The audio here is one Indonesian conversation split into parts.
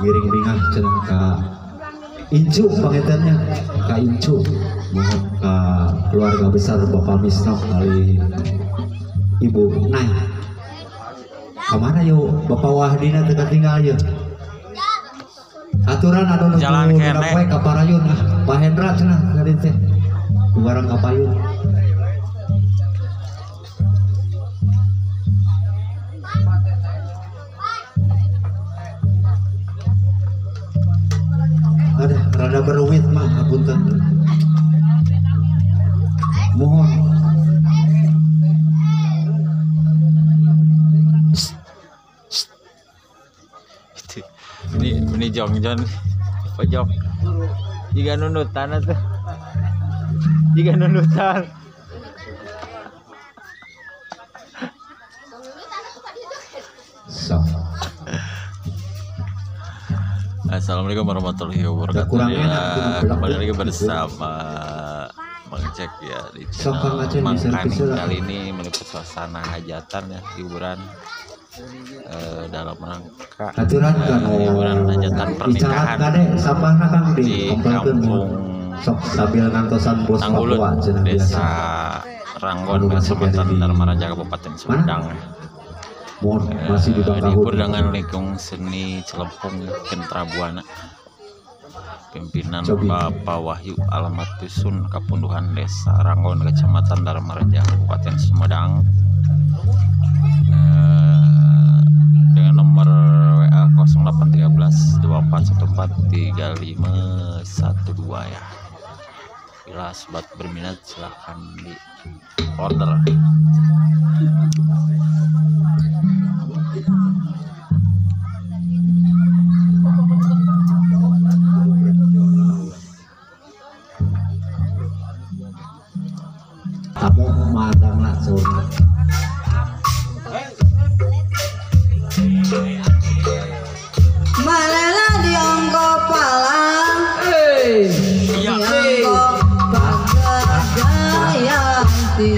ngiring ringah cenah ka Incu pangetannya ka Incu mohon ka keluarga besar Bapak Misno kali Ibu Nay kemana yuk Bapak Wahdina teka tinggal yuk aturan anu jalan kene ka Parayun Pak Hendra cenah garin teh barang ka payun ada rada beruit mah apunten mohon ini jong-jong pojok jika nunutan tuh jika nunutan so. Assalamualaikum warahmatullahi wabarakatuh ya, kembali lagi bersama Bang Cek ya di channel Mang Kaning. Kali ini meliput suasana hajatan ya, hiburan dalam rangka hiburan hajatan pernikahan di kampung Tanggulun, Desa Ranggon, Kecamatan Dharmaraja, Kabupaten Sumedang. Masih dihibur dengan lingkung seni Celempong Kentra Buana, pimpinan Bapak Wahyu, alamat dusun Kapunduhan, Desa Ranggon, Kecamatan Dharmaraja, Kabupaten Sumedang, dengan nomor WA 0813 2414 3512 ya. Bila sobat berminat silahkan di order. Kamu madang nak surga malela diongko palang diongko Bagadayanti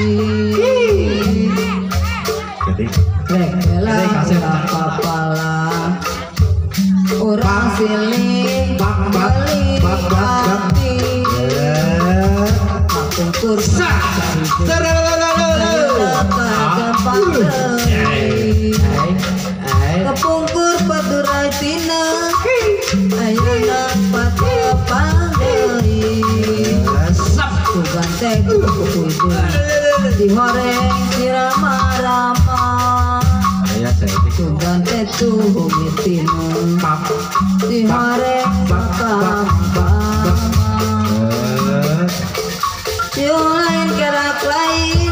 rela papalang orang siling bali bakti kapungkur kepungkur paturai tina ayeuna pati panggei tugante kudu dihoreng sirama-rama tugante tumitinu dihoreng bakam-bakam yung lain kerak lain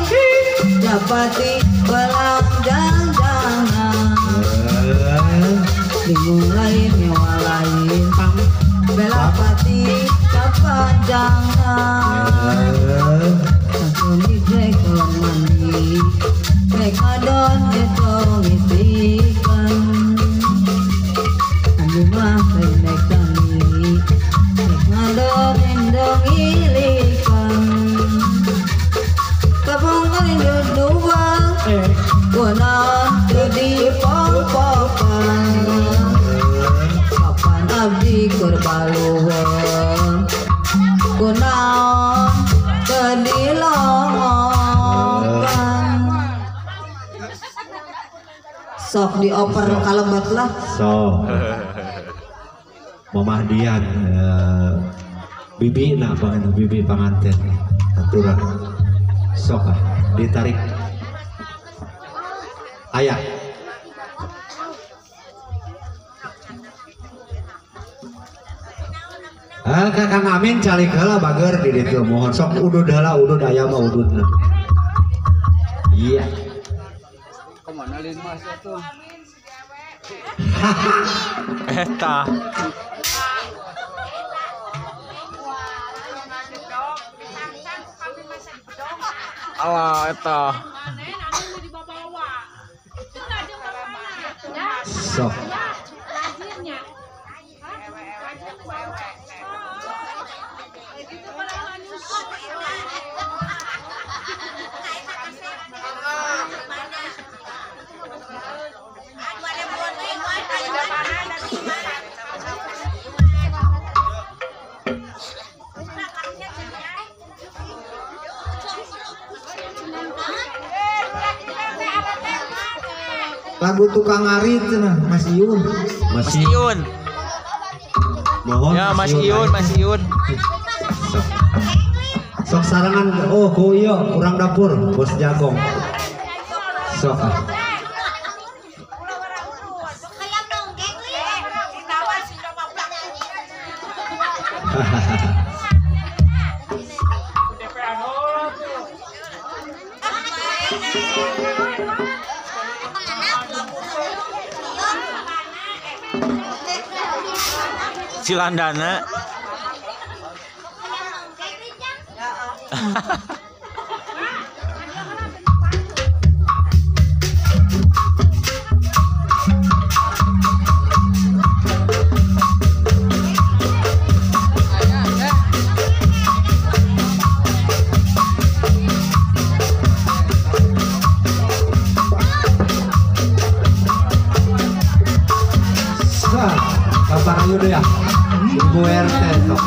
dapati balang jangan bingung lain nyawa lain bela pati dapat jangan langsung dicek kalau mandi cek adon getong isikan ambil mah pendek kami cek adon endong ilikan kapungkur induk dua kunan jadi pop-popan kapan abdi kurbaluhun kunaon kedilongokan sok dioper kalebat lah so Mamah Dian bibi nak pangan bibi panganten aturan sok ditarik ayah Kang Amin calik heula bager di ditu mohon sok udud heula udud aya mah ududna iya kemana lin mas atuh eta ala eta sok lagu tukang arit cenah Mas Iun. Mas Iun. Mohon Ya Mas Iun, Mas Iun. Sok sarangan oh iya urang dapur bos jagong. Sok. Cilandana. Kabar ayo deh ya. Ibu RT sok.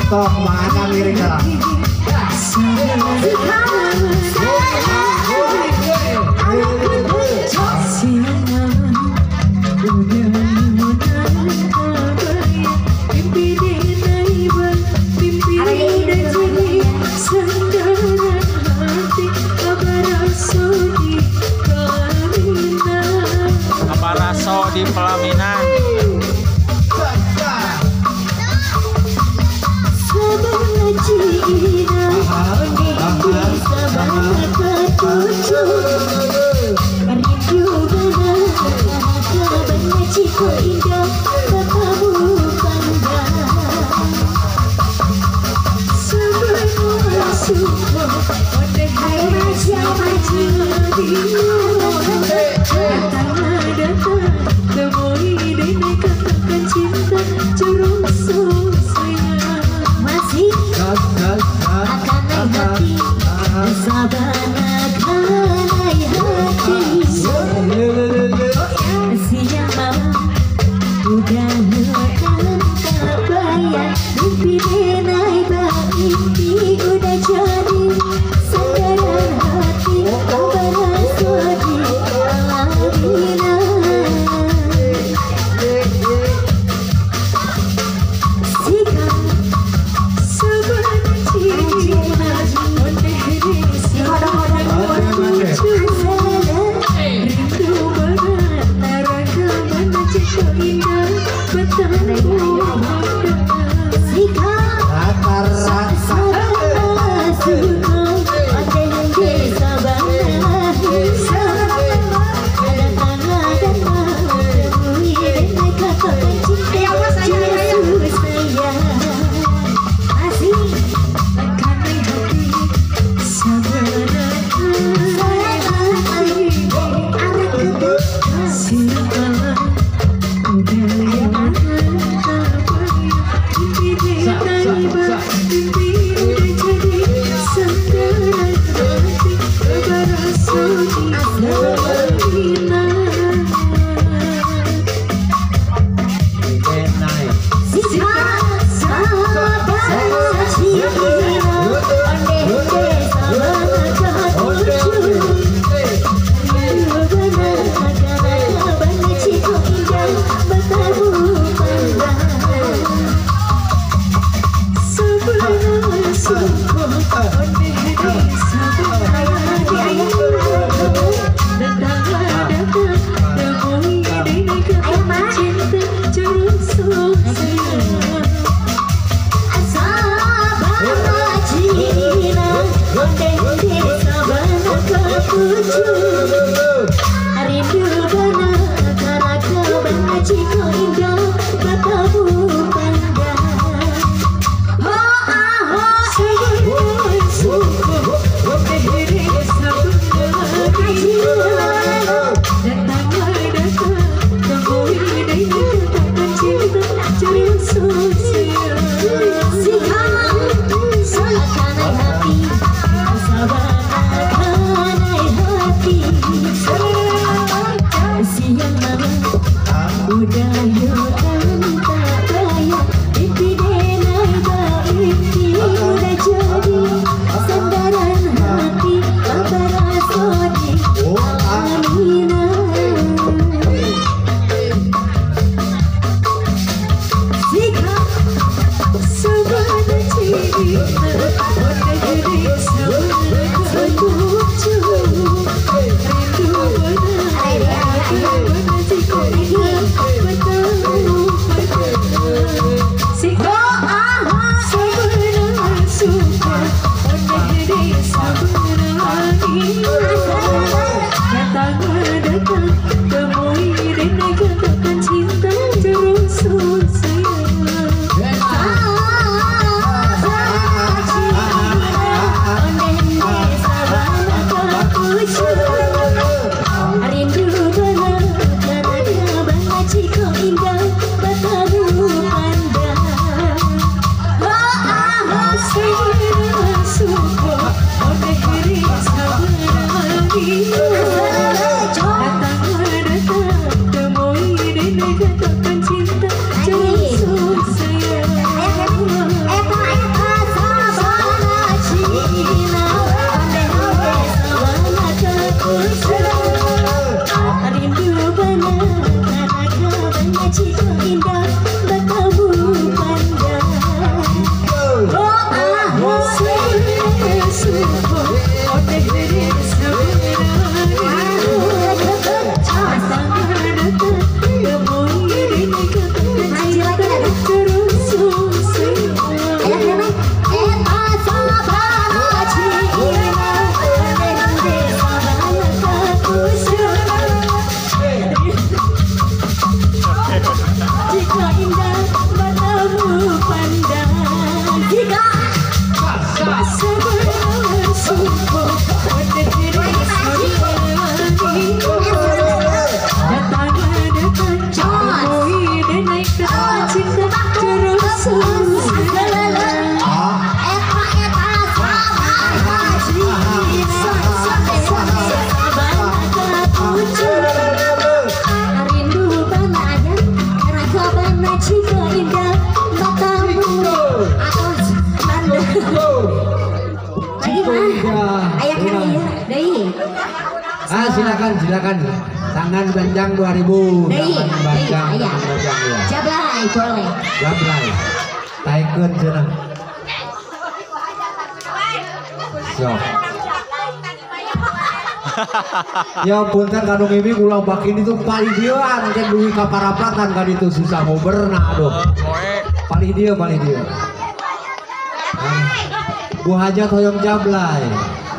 Tok mana miring lah. Kaparaso di pelaminan. Silakan tangan panjang 2000 tangan panjang ya. Jablay boleh. Jablay taikeun cenah sok ya punten kanu mimi ulang bakin itu paling dieuan kan duwi kaparapatan kan itu susah ngoberna aduh paling dia Bu Hajat hoyong jablay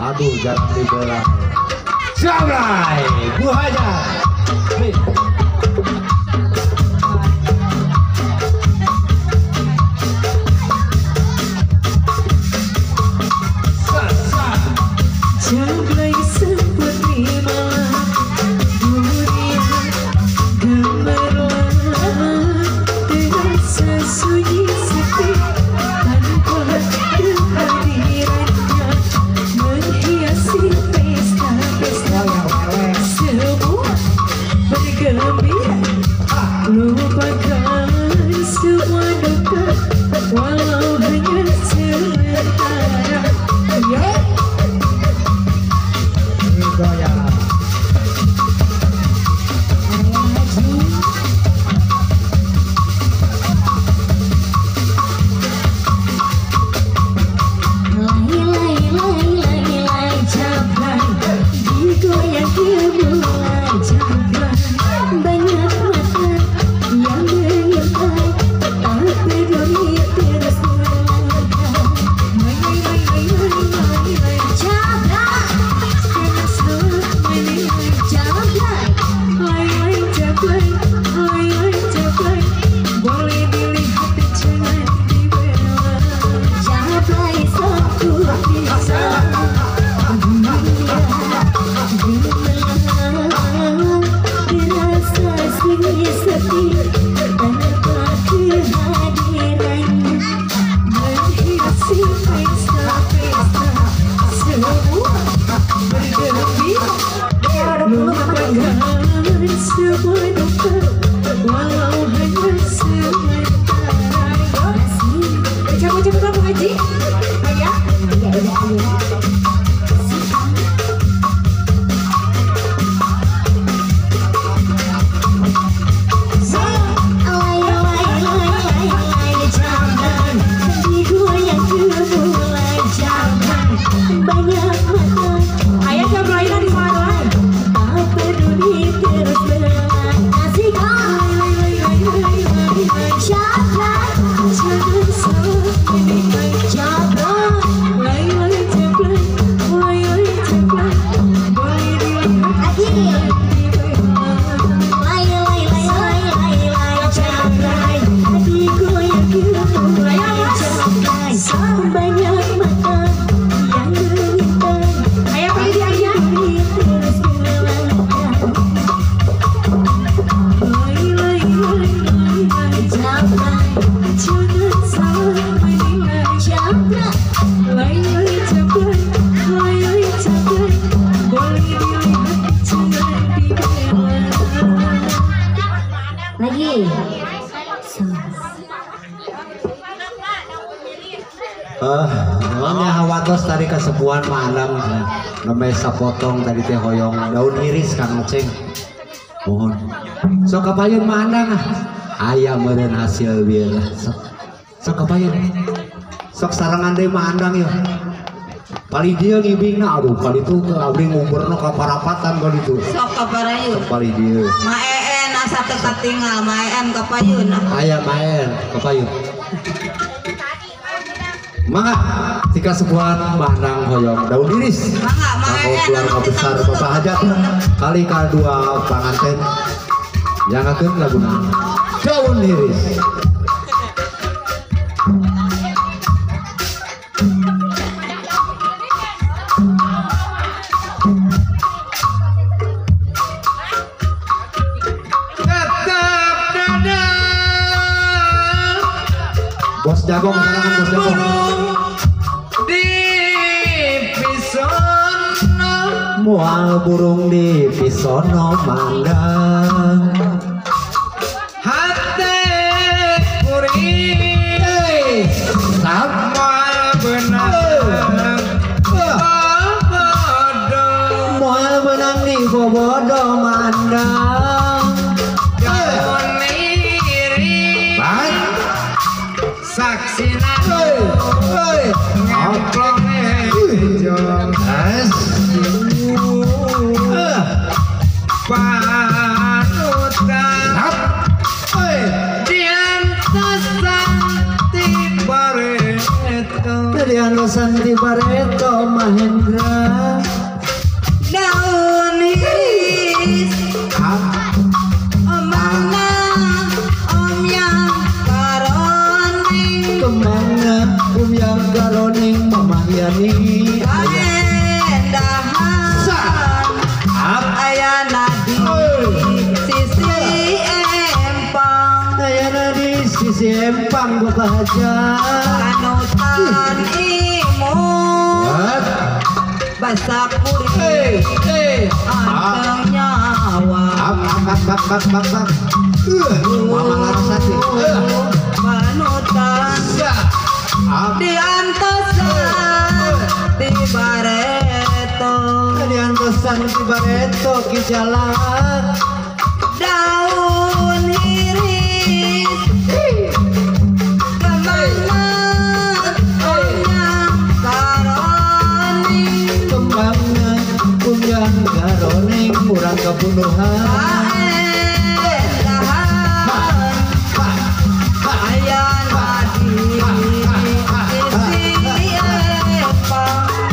aduh jangan dibelah Jablay, Bu Hajat. Jablay seperti malam dunia gemerlap dengan sesunyi sepi tanpa kehadirannya menghiasi pesta-pesta semua bergembira lupakan semua duka walau hanya sementara ya. Yang Namanya hawatos tadi kesepuan mandang namanya sapotong tadi teh hoyong daun iris Kang Aceng mohon sok kapayun mandang aya meureun hasil bieu sok kapayun sok sarangan deui mandang ya kali dia ngibingna aduh kali itu abdi ngumberna ka parapatan kali itu Sok kabarayun. kali dia Maeen asa teu katinggal maeen kapayun. aya maen kapayun mangga tika sebuah mandang hoyong daun iris Mangga kanggo maeen. keluarga besar Bapak Hajat kali kedua panganten jangakeun laguna daun iris. Bos Jagong sekarang Bos Jagong mual burung di pisono mandang hati kuring sama benang mual benang di bobodo mandang Baik. saksina Hei. ngeplong jong Yes. panutan Hap. Hei. diantasan tibareto Tadian Santi Bareto Mahendra Daun iris Hap. omana om yang karoni Kemana yang garoning mamahyani kaendahan Hap. ayana di sisi empang Ayana di sisi empang Bapak Hajat panutan imun Hap. basa puri anteng nyawa Bak. Mama Larasati. panutan diantosan di bareto Diantosan di Bareto ki jalan daun iris kemana oyang karoni kembangnya kunjang garoning kurang kebunuhan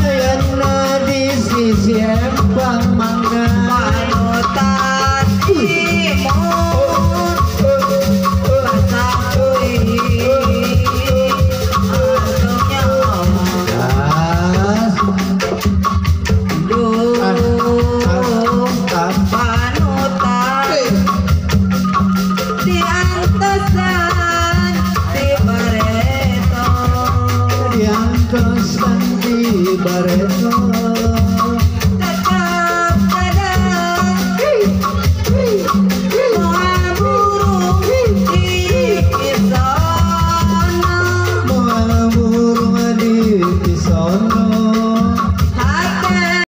Ayana di sisi empang mangga Diantosan di Bareto